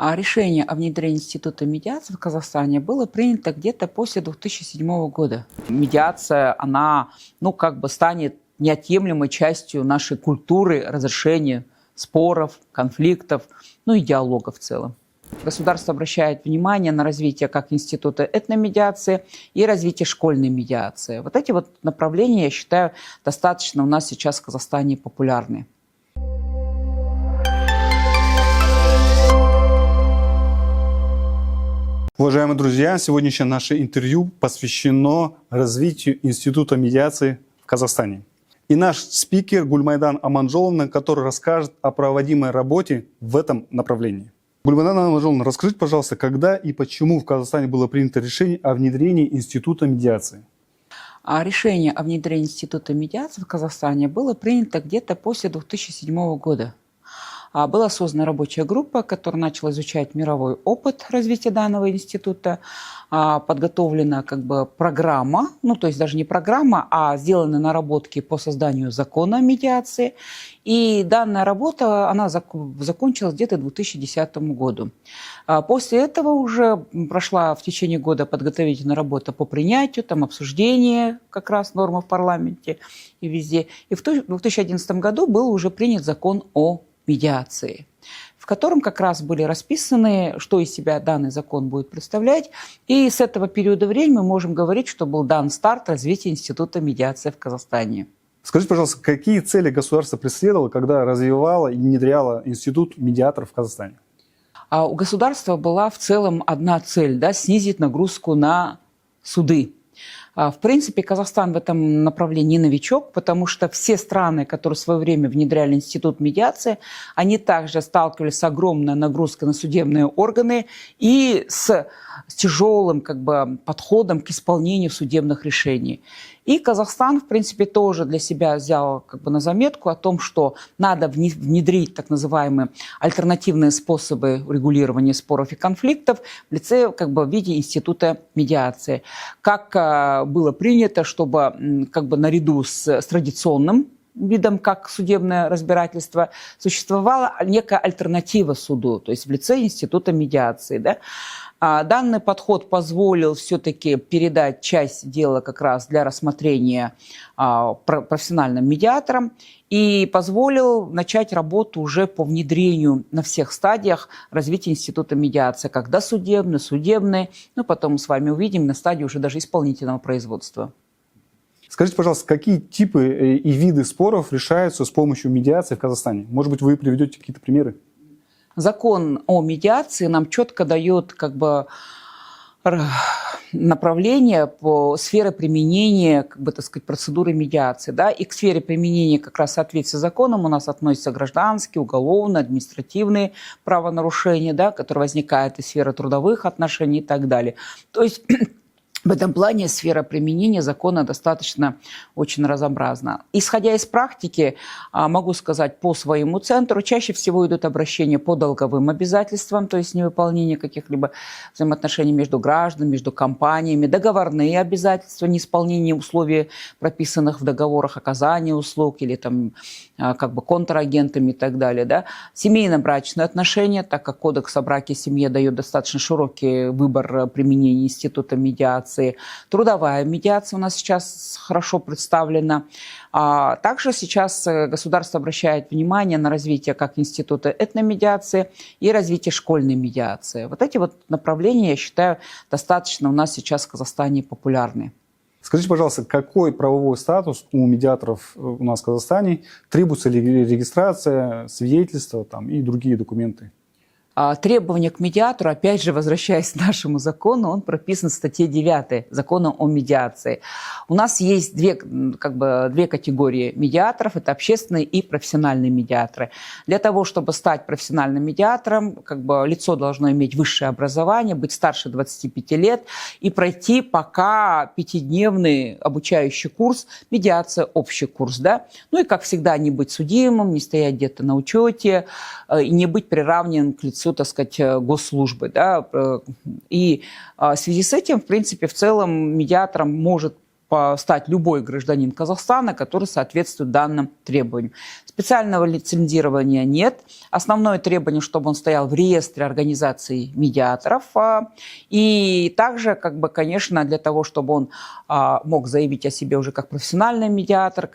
Решение о внедрении института медиации в Казахстане было принято где-то после 2007 года. Медиация, она, станет неотъемлемой частью нашей культуры разрешения споров, конфликтов, и диалога в целом. Государство обращает внимание на развитие как института этномедиации и развитие школьной медиации. Вот эти направления, я считаю, достаточно у нас сейчас в Казахстане популярны. Уважаемые друзья, сегодняшнее наше интервью посвящено развитию института медиации в Казахстане. И наш спикер Гульмайдан Аманжоловна, который расскажет о проводимой работе в этом направлении. Гульмайдан Аманжоловна, расскажите, пожалуйста, когда и почему в Казахстане было принято решение о внедрении института медиации? Решение о внедрении института медиации в Казахстане было принято где-то после 2007 года. Была создана рабочая группа, которая начала изучать мировой опыт развития данного института. Подготовлена программа, то есть даже не программа, а сделаны наработки по созданию закона о медиации. И данная работа, она закончилась где-то к 2010 году. После этого уже прошла в течение года подготовительная работа по принятию, обсуждение как раз нормы в парламенте и везде. И в 2011 году был уже принят закон о медиации, в котором как раз были расписаны, что из себя данный закон будет представлять. И с этого периода времени мы можем говорить, что был дан старт развития института медиации в Казахстане. Скажите, пожалуйста, какие цели государство преследовало, когда развивало и внедряло институт медиаторов в Казахстане? У государства была в целом одна цель – снизить нагрузку на суды. В принципе, Казахстан в этом направлении новичок, потому что все страны, которые в свое время внедряли институт медиации, они также сталкивались с огромной нагрузкой на судебные органы и с тяжелым подходом к исполнению судебных решений. И Казахстан, в принципе, тоже для себя взял на заметку о том, что надо внедрить так называемые альтернативные способы регулирования споров и конфликтов в лице, в виде института медиации. Как было принято, чтобы наряду с традиционным видом, как судебное разбирательство, существовала некая альтернатива суду, то есть в лице института медиации. Данный подход позволил все-таки передать часть дела как раз для рассмотрения профессиональным медиаторам и позволил начать работу уже по внедрению на всех стадиях развития института медиации, как досудебный, судебный, потом мы с вами увидим на стадии уже даже исполнительного производства. Скажите, пожалуйста, какие типы и виды споров решаются с помощью медиации в Казахстане? Может быть, вы приведете какие-то примеры? Закон о медиации нам четко дает направление по сфере применения процедуры медиации. И к сфере применения как раз в соответствии с законом у нас относятся гражданские, уголовные, административные правонарушения, которые возникают из сферы трудовых отношений и так далее. То есть в этом плане сфера применения закона достаточно очень разнообразна. Исходя из практики, могу сказать по своему центру, чаще всего идут обращения по долговым обязательствам, то есть невыполнение каких-либо взаимоотношений между гражданами, между компаниями, договорные обязательства, неисполнение условий, прописанных в договорах оказания услуг или контрагентами и так далее. Семейно-брачные отношения, так как Кодекс о браке и семье дает достаточно широкий выбор применения института медиации. Трудовая медиация у нас сейчас хорошо представлена. Также сейчас государство обращает внимание на развитие как института этномедиации и развитие школьной медиации. Вот эти направления, я считаю, достаточно у нас сейчас в Казахстане популярны. Скажите, пожалуйста, какой правовой статус у медиаторов у нас в Казахстане? Требуется ли регистрация, свидетельства и другие документы? Требования к медиатору, опять же, возвращаясь к нашему закону, он прописан в статье 9 Закона о медиации. У нас есть две категории медиаторов, это общественные и профессиональные медиаторы. Для того, чтобы стать профессиональным медиатором, лицо должно иметь высшее образование, быть старше 25 лет и пройти пока 5-дневный обучающий курс, медиация, общий курс. И, как всегда, не быть судимым, не стоять где-то на учете и не быть приравнен к лицу, госслужбы. И в связи с этим, в принципе, в целом медиатором может стать любой гражданин Казахстана, который соответствует данным требованиям. Специального лицензирования нет. Основное требование, чтобы он стоял в реестре организаций медиаторов. И также, конечно, для того, чтобы он мог заявить о себе уже как профессиональный медиатор,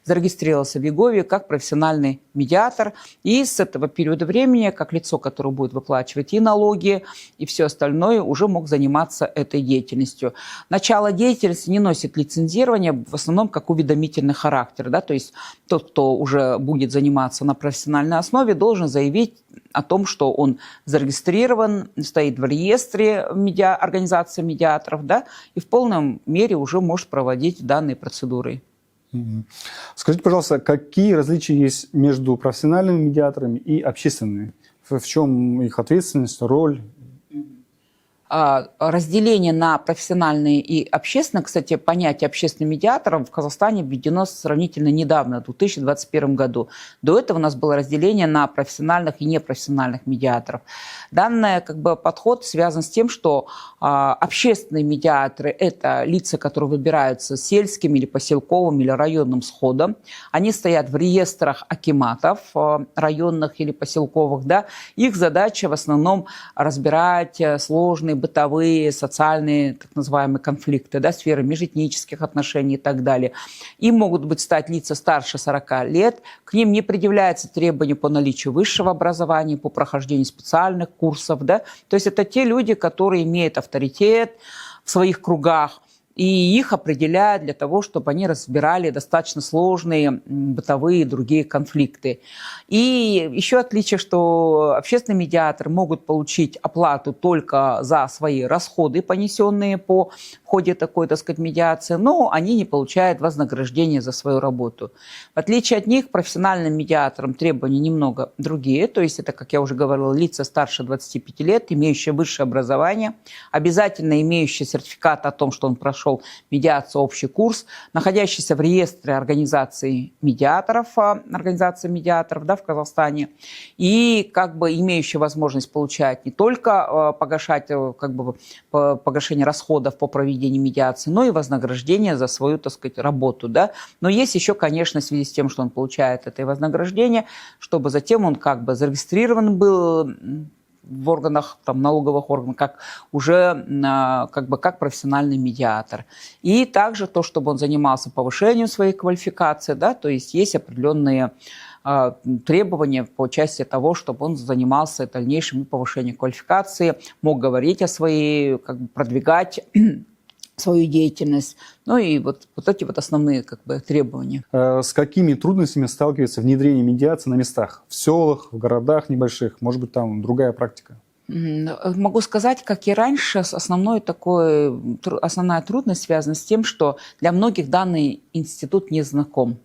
зарегистрировался в ЕГОВе как профессиональный медиатор. И с этого периода времени, как лицо, которое будет выплачивать и налоги, и все остальное, уже мог заниматься этой деятельностью. Начало деятельности не носит лицензирования, в основном как уведомительный характер. Да? То есть тот, кто уже будет заниматься на профессиональной основе, должен заявить о том, что он зарегистрирован, стоит в реестре организации медиаторов, да, и в полном мере уже может проводить данные процедуры. Скажите, пожалуйста, какие различия есть между профессиональными медиаторами и общественными? В чем их ответственность, роль? Разделение на профессиональные и общественные, кстати, понятие общественных медиаторов в Казахстане введено сравнительно недавно, в 2021 году. До этого у нас было разделение на профессиональных и непрофессиональных медиаторов. Данный подход связан с тем, что общественные медиаторы – это лица, которые выбираются сельским или поселковым или районным сходом. Они стоят в реестрах акиматов районных или поселковых. Да? Их задача в основном разбирать сложные бытовые, социальные, так называемые конфликты, да, сферы межэтнических отношений и так далее. Им могут стать лица старше 40 лет, к ним не предъявляется требование по наличию высшего образования, по прохождению специальных курсов. Да? То есть это те люди, которые имеют авторитет в своих кругах, и их определяют для того, чтобы они разбирали достаточно сложные бытовые и другие конфликты. И еще отличие, что общественные медиаторы могут получить оплату только за свои расходы, понесенные в ходе такой, медиации, но они не получают вознаграждение за свою работу. В отличие от них, профессиональным медиаторам требования немного другие. То есть это, как я уже говорила, лица старше 25 лет, имеющие высшее образование, обязательно имеющие сертификат о том, что он прошел медиацию, общий курс, находящийся в реестре организации медиаторов да, в Казахстане, и имеющий возможность получать не только погашение расходов по проведению медиации, но и вознаграждение за свою, работу. Да? Но есть еще, конечно, в связи с тем, что он получает это вознаграждение, чтобы затем он зарегистрирован был в органах, налоговых органах, как профессиональный медиатор. И также то, чтобы он занимался повышением своей квалификации, да, то есть есть определенные требования по части того, чтобы он занимался дальнейшим повышением квалификации, мог говорить о своей, продвигать свою деятельность. Ну и вот эти основные требования. С какими трудностями сталкивается внедрение медиации на местах? В селах, в городах небольших? Может быть, там другая практика? Могу сказать, как и раньше, основная трудность связана с тем, что для многих данный институт не знаком.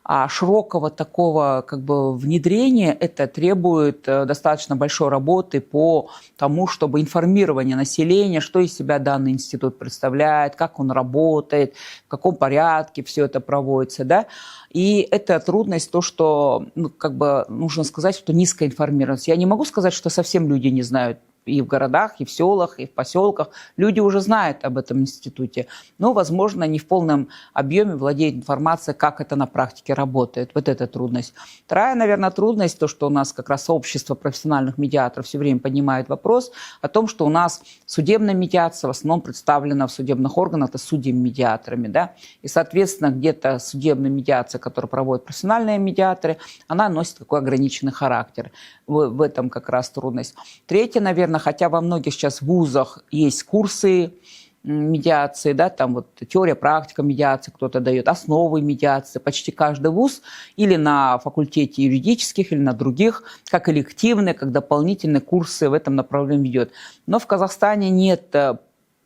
А широкого такого внедрения это требует достаточно большой работы по тому, чтобы информирование населения, что из себя данный институт представляет, как он работает, в каком порядке все это проводится. Да? И это трудность, то, что нужно сказать, что низкая информированность. Я не могу сказать, что совсем люди не знают. И в городах, и в селах, и в поселках люди уже знают об этом институте. Но, возможно, не в полном объеме владеют информацией, как это на практике работает. Вот эта трудность. Вторая, наверное, трудность, то, что у нас как раз сообщество профессиональных медиаторов все время поднимает вопрос о том, что у нас судебная медиация в основном представлена в судебных органах это судьями-медиаторами. Да? И, соответственно, где-то судебная медиация, которую проводят профессиональные медиаторы, она носит такой ограниченный характер. В этом как раз трудность. Третье, наверное, хотя во многих сейчас вузах есть курсы медиации, да, там теория, практика медиации кто-то дает, основы медиации. Почти каждый вуз или на факультете юридических, или на других, как элективные, как дополнительные курсы в этом направлении ведет. Но в Казахстане нет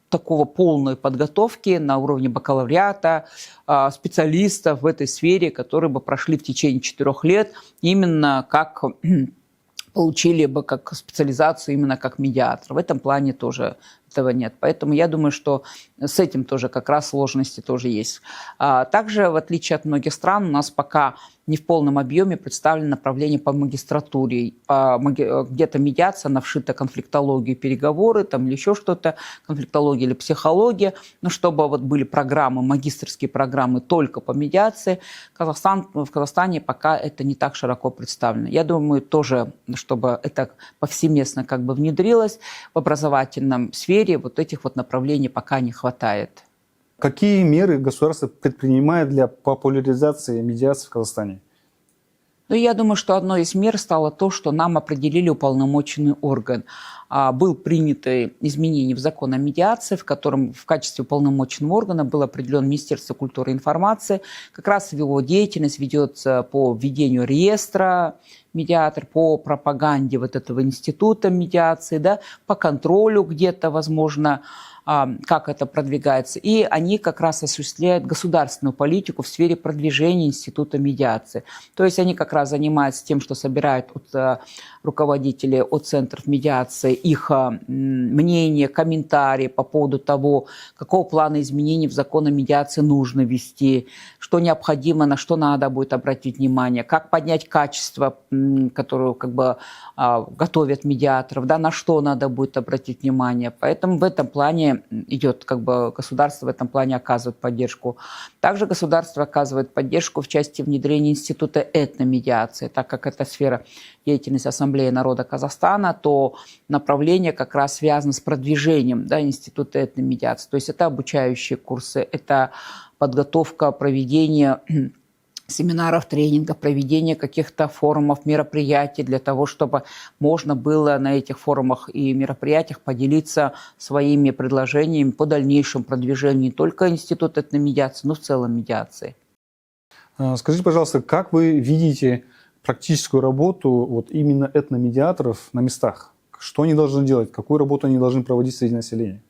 такого полной подготовки на уровне бакалавриата, специалистов в этой сфере, которые бы прошли в течение 4 лет именно как получили бы как специализацию именно как медиатор. В этом плане тоже этого нет. Поэтому я думаю, что с этим тоже как раз сложности тоже есть. Также, в отличие от многих стран, у нас пока не в полном объеме представлены направления по магистратуре. Где-то медиация, она вшита конфликтологию, переговоры там, или еще что-то, конфликтология или психология. Но чтобы вот были программы, магистерские программы только по медиации, в Казахстане пока это не так широко представлено. Я думаю, тоже, чтобы это повсеместно как бы внедрилось в образовательном сфере, вот этих вот направлений пока не хватает. Какие меры государство предпринимает для популяризации медиации в Казахстане? Ну, я думаю, что одной из мер стало то, что нам определили уполномоченный орган. Был принято изменение в закон о медиации, в котором в качестве уполномоченного органа был определен Министерство культуры и информации. Как раз его деятельность ведется по введению реестра медиатор, по пропаганде вот этого института медиации, да, по контролю где-то, возможно, как это продвигается. И они как раз осуществляют государственную политику в сфере продвижения института медиации. То есть они как раз занимаются тем, что собирают от руководителей, от центров медиации их мнения, комментарии по поводу того, какого плана изменений в закон о медиации нужно ввести, что необходимо, на что надо будет обратить внимание, как поднять качество, которое как бы готовят медиаторов, да, на что надо будет обратить внимание. Поэтому в этом плане идет, как бы государство в этом плане оказывает поддержку. Также государство оказывает поддержку в части внедрения института этномедиации, так как это сфера деятельности Ассамблеи народа Казахстана, то направление как раз связано с продвижением, да, института этномедиации. То есть это обучающие курсы, это подготовка, проведение семинаров, тренингов, проведение каких-то форумов, мероприятий для того, чтобы можно было на этих форумах и мероприятиях поделиться своими предложениями по дальнейшему продвижению не только института этномедиации, но в целом медиации. Скажите, пожалуйста, как вы видите практическую работу вот именно этномедиаторов на местах? Что они должны делать? Какую работу они должны проводить среди населения?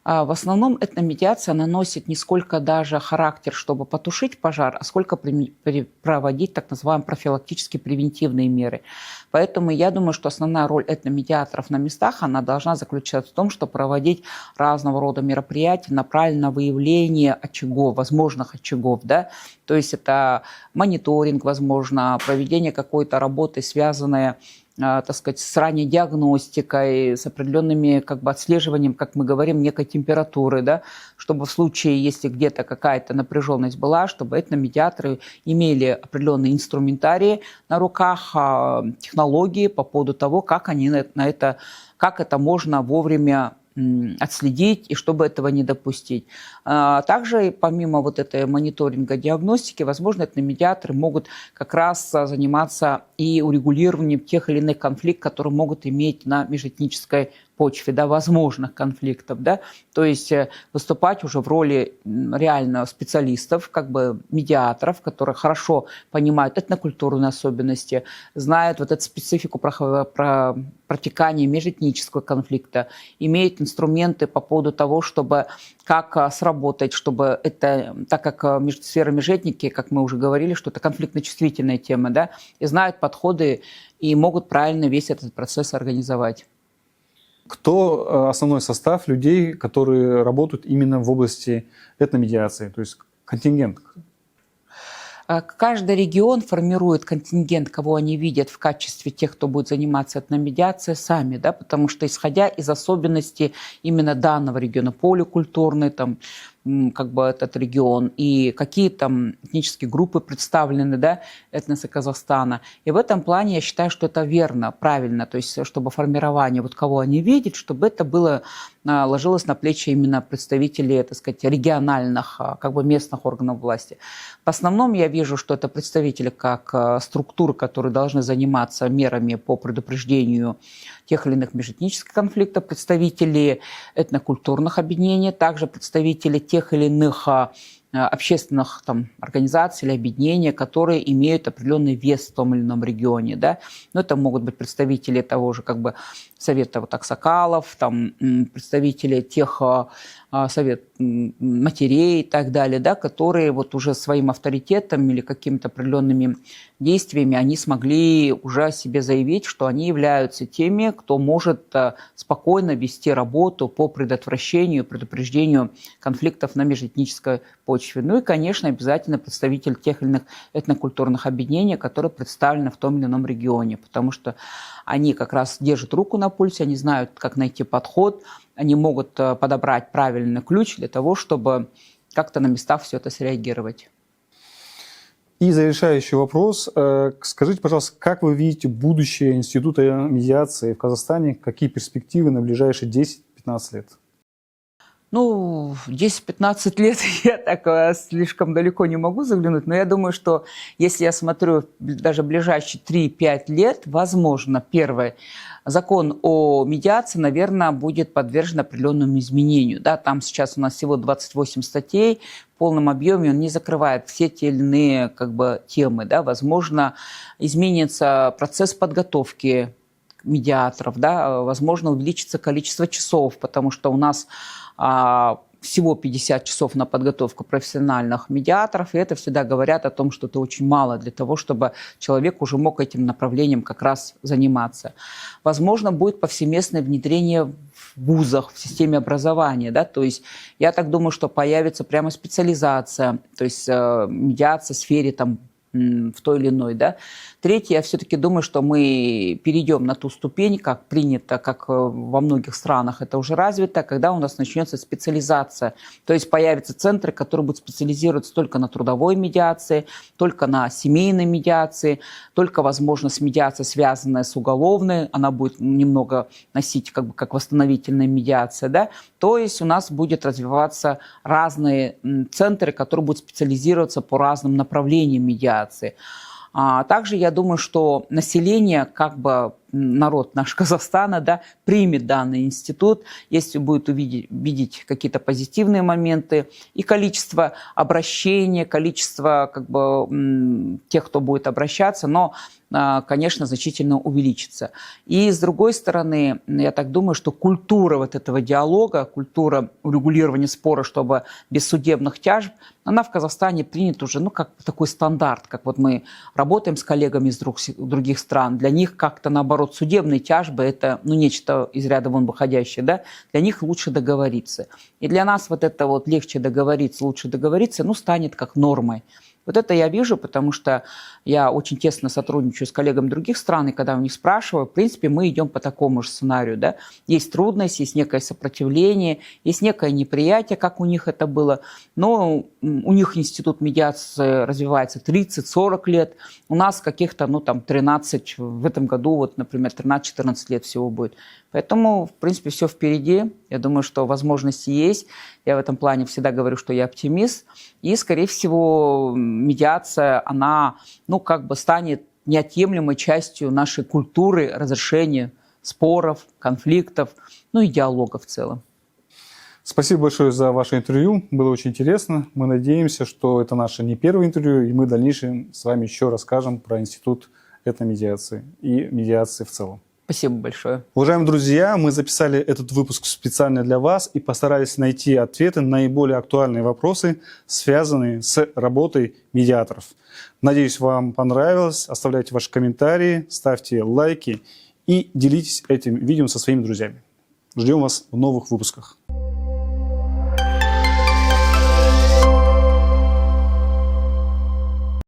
В основном этномедиация наносит не сколько даже характер, чтобы потушить пожар, а сколько проводить так называемые профилактические превентивные меры. Поэтому я думаю, что основная роль этномедиаторов на местах, она должна заключаться в том, что проводить разного рода мероприятия, направленные на выявление очагов, возможных очагов, да? То есть это мониторинг, возможно, проведение какой-то работы, связанной, так сказать, с ранней диагностикой, с определенными как бы отслеживанием, как мы говорим, некой температуры, да, чтобы в случае, если где-то какая-то напряженность была, чтобы этномедиаторы имели определенные инструментарии на руках, технологии по поводу того, как они как это можно вовремя отследить и чтобы этого не допустить. Также помимо вот этой мониторинга, диагностики, возможно, этномедиаторы могут как раз заниматься и урегулированием тех или иных конфликтов, которые могут иметь на межэтнической почве, да, возможных конфликтов, да, то есть выступать уже в роли реально специалистов, как бы медиаторов, которые хорошо понимают этнокультурные особенности, знают вот эту специфику про протекание межэтнического конфликта, имеют инструменты по поводу того, чтобы как сработать, чтобы это, так как сфера межэтники, как мы уже говорили, что это конфликтно-чувствительная тема, да, и знают подходы и могут правильно весь этот процесс организовать. Кто основной состав людей, которые работают именно в области этномедиации, то есть контингент? Каждый регион формирует контингент, кого они видят в качестве тех, кто будет заниматься этномедиацией сами, да, потому что исходя из особенностей именно данного региона, поликультурный, там, как бы этот регион, и какие там этнические группы представлены, да, этносы Казахстана. И в этом плане я считаю, что это верно, правильно, то есть чтобы формирование, вот кого они видят, чтобы это было, ложилось на плечи именно представителей, так сказать, региональных, как бы местных органов власти. В основном я вижу, что это представители как структур, которые должны заниматься мерами по предупреждению тех или иных межэтнических конфликтов, представители этнокультурных объединений, также представители тех или иных общественных там, организаций или объединений, которые имеют определенный вес в том или ином регионе. Да? Но это могут быть представители того же как бы, совета вот, аксакалов, там, представители тех матерей и так далее, да, которые вот уже своим авторитетом или какими-то определенными действиями они смогли уже о себе заявить, что они являются теми, кто может спокойно вести работу по предотвращению, предупреждению конфликтов на межэтнической почве. Ну и, конечно, обязательно представитель тех или иных этнокультурных объединений, которые представлены в том или ином регионе, потому что они как раз держат руку на пульсе, они знают, как найти подход, они могут подобрать правильный ключ для того, чтобы как-то на местах все это среагировать. И завершающий вопрос. Скажите, пожалуйста, как вы видите будущее Института медиации в Казахстане? Какие перспективы на ближайшие 10-15 лет? Ну, 10-15 лет я так слишком далеко не могу заглянуть, но я думаю, что если я смотрю даже ближайшие 3-5 лет, возможно, первое, закон о медиации, наверное, будет подвержен определенному изменению. Да? Там сейчас у нас всего 28 статей, в полном объеме он не закрывает все те или иные темы. Да? Возможно, изменится процесс подготовки медиаторов, да? Возможно, увеличится количество часов, потому что у нас всего 50 часов на подготовку профессиональных медиаторов, и это всегда говорят о том, что это очень мало для того, чтобы человек уже мог этим направлением как раз заниматься. Возможно, будет повсеместное внедрение в вузах, в системе образования, да, то есть я так думаю, что появится прямо специализация, то есть медиация в сфере в той или иной, да. Третье, я все-таки думаю, что мы перейдем на ту ступень, как принято, как во многих странах это уже развито, когда у нас начнется специализация. То есть появятся центры, которые будут специализироваться только на трудовой медиации, только на семейной медиации, только, возможно, с медиацией, связанной с уголовной, она будет немного носить как восстановительная медиация, да. То есть у нас будет развиваться разные центры, которые будут специализироваться по разным направлениям медиации. Также я думаю, что население, народ наш Казахстана, да, примет данный институт, если будет видеть какие-то позитивные моменты, и количество обращений, количество тех, кто будет обращаться, но, конечно, значительно увеличится. И с другой стороны, я так думаю, что культура вот этого диалога, культура урегулирования спора, чтобы без судебных тяжб, она в Казахстане принята уже, как такой стандарт, как вот мы работаем с коллегами из других стран, для них как-то наоборот судебные тяжбы это нечто из ряда вон выходящее, да, для них лучше договориться. И для нас вот это вот легче договориться, лучше договориться, станет как нормой. Вот это я вижу, потому что я очень тесно сотрудничаю с коллегами других стран, и когда у них спрашиваю, в принципе, мы идем по такому же сценарию. Да? Есть трудность, есть некое сопротивление, есть некое неприятие, как у них это было. Но у них институт медиации развивается 30-40 лет, у нас каких-то, 13, в этом году, например, 13-14 лет всего будет. Поэтому, в принципе, все впереди. Я думаю, что возможности есть. Я в этом плане всегда говорю, что я оптимист. И, скорее всего, медиация, она, станет неотъемлемой частью нашей культуры разрешения споров, конфликтов, и диалога в целом. Спасибо большое за ваше интервью. Было очень интересно. Мы надеемся, что это наше не первое интервью, и мы в дальнейшем с вами еще расскажем про институт этномедиации и медиации в целом. Спасибо большое. Уважаемые друзья, мы записали этот выпуск специально для вас и постарались найти ответы на наиболее актуальные вопросы, связанные с работой медиаторов. Надеюсь, вам понравилось. Оставляйте ваши комментарии, ставьте лайки и делитесь этим видео со своими друзьями. Ждем вас в новых выпусках.